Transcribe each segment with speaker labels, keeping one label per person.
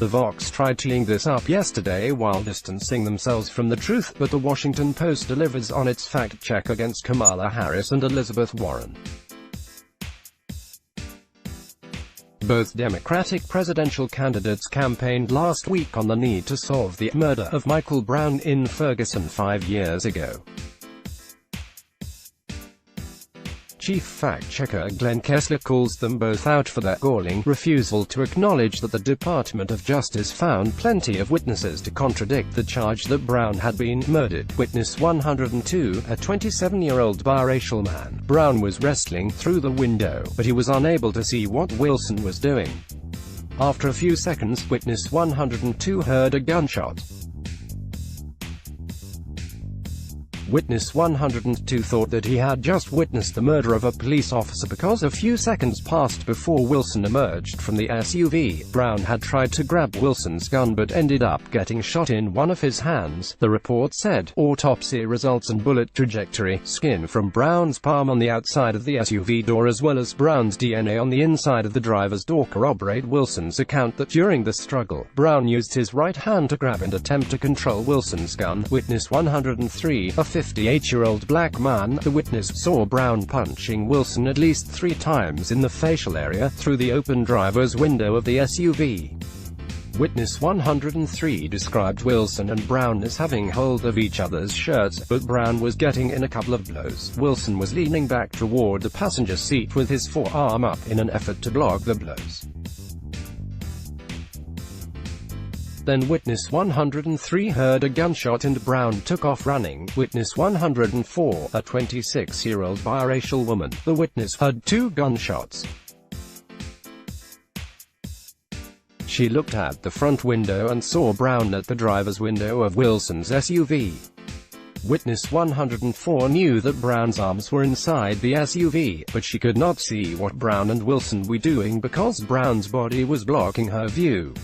Speaker 1: The Vox tried teeing this up yesterday while distancing themselves from the truth, but the Washington Post delivers on its fact-check against Kamala Harris and Elizabeth Warren. Both Democratic presidential candidates campaigned last week on the need to solve the murder of Michael Brown in Ferguson 5 years ago. Chief fact-checker Glenn Kessler calls them both out for their galling refusal to acknowledge that the Department of Justice found plenty of witnesses to contradict the charge that Brown had been murdered. Witness 102, a 27-year-old biracial man. Brown was wrestling through the window, but he was unable to see what Wilson was doing. After a few seconds, Witness 102 heard a gunshot. Witness 102 thought that he had just witnessed the murder of a police officer because a few seconds passed before Wilson emerged from the SUV. Brown had tried to grab Wilson's gun but ended up getting shot in one of his hands, the report said. Autopsy results and bullet trajectory, skin from Brown's palm on the outside of the SUV door as well as Brown's DNA on the inside of the driver's door corroborate Wilson's account that during the struggle, Brown used his right hand to grab and attempt to control Wilson's gun. Witness 103, a 58-year-old black man. The witness saw Brown punching Wilson at least 3 times in the facial area, through the open driver's window of the SUV. Witness 103 described Wilson and Brown as having hold of each other's shirts, but Brown was getting in a couple of blows. Wilson was leaning back toward the passenger seat with his forearm up in an effort to block the blows. Then Witness 103 heard a gunshot and Brown took off running. Witness 104, a 26-year-old biracial woman. The witness heard 2 gunshots. She looked at the front window and saw Brown at the driver's window of Wilson's SUV. Witness 104 knew that Brown's arms were inside the SUV, but she could not see what Brown and Wilson were doing because Brown's body was blocking her view.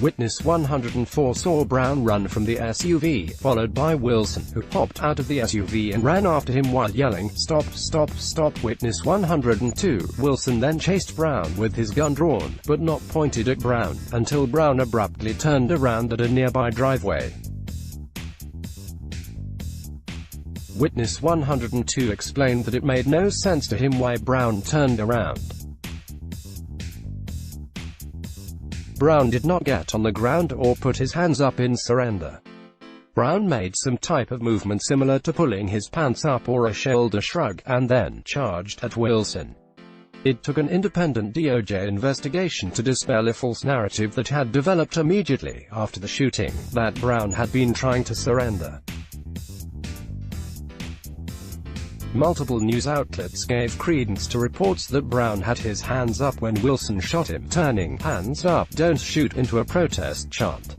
Speaker 1: Witness 104 saw Brown run from the SUV, followed by Wilson, who popped out of the SUV and ran after him while yelling, "Stop, stop, stop." Witness 102, Wilson then chased Brown with his gun drawn, but not pointed at Brown, until Brown abruptly turned around at a nearby driveway. Witness 102 explained that it made no sense to him why Brown turned around. Brown did not get on the ground or put his hands up in surrender. Brown made some type of movement similar to pulling his pants up or a shoulder shrug, and then charged at Wilson. It took an independent DOJ investigation to dispel a false narrative that had developed immediately after the shooting, that Brown had been trying to surrender. Multiple news outlets gave credence to reports that Brown had his hands up when Wilson shot him, turning "Hands up, don't shoot" into a protest chant.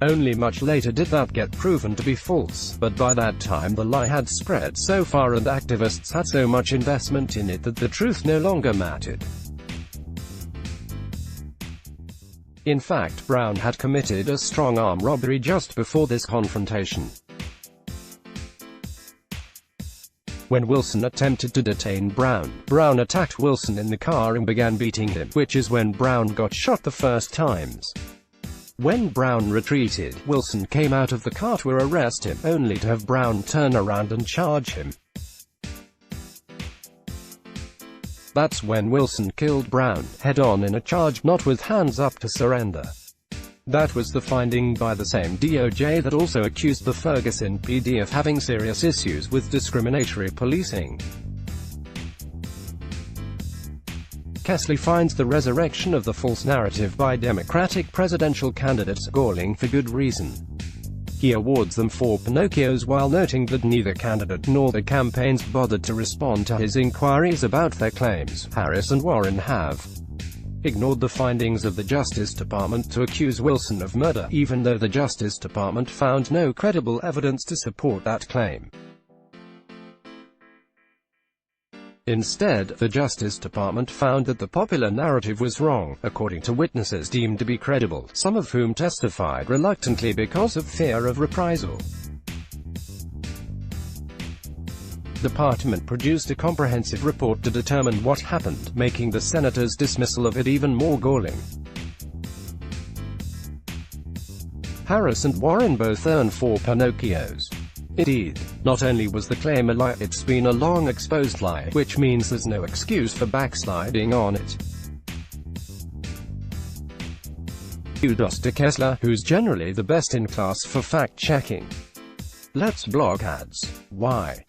Speaker 1: Only much later did that get proven to be false, but by that time the lie had spread so far and activists had so much investment in it that the truth no longer mattered. In fact, Brown had committed a strong-arm robbery just before this confrontation. When Wilson attempted to detain Brown, Brown attacked Wilson in the car and began beating him, which is when Brown got shot the first times. When Brown retreated, Wilson came out of the car to arrest him, only to have Brown turn around and charge him. That's when Wilson killed Brown, head-on in a charge not with hands up to surrender. That was the finding by the same DOJ that also accused the Ferguson PD of having serious issues with discriminatory policing. Kessler finds the resurrection of the false narrative by Democratic presidential candidates galling for good reason. He awards them 4 Pinocchios while noting that neither candidate nor the campaigns bothered to respond to his inquiries about their claims. Harris and Warren have ignored the findings of the Justice Department to accuse Wilson of murder, even though the Justice Department found no credible evidence to support that claim. Instead, the Justice Department found that the popular narrative was wrong, according to witnesses deemed to be credible, some of whom testified reluctantly because of fear of reprisal. department produced a comprehensive report to determine what happened, making the senator's dismissal of it even more galling. Harris and Warren both earned 4 Pinocchios. Indeed, not only was the claim a lie, it's been a long exposed lie, which means there's no excuse for backsliding on it. Kudos to Kessler, who's generally the best in class for fact-checking. Let's block ads. Why?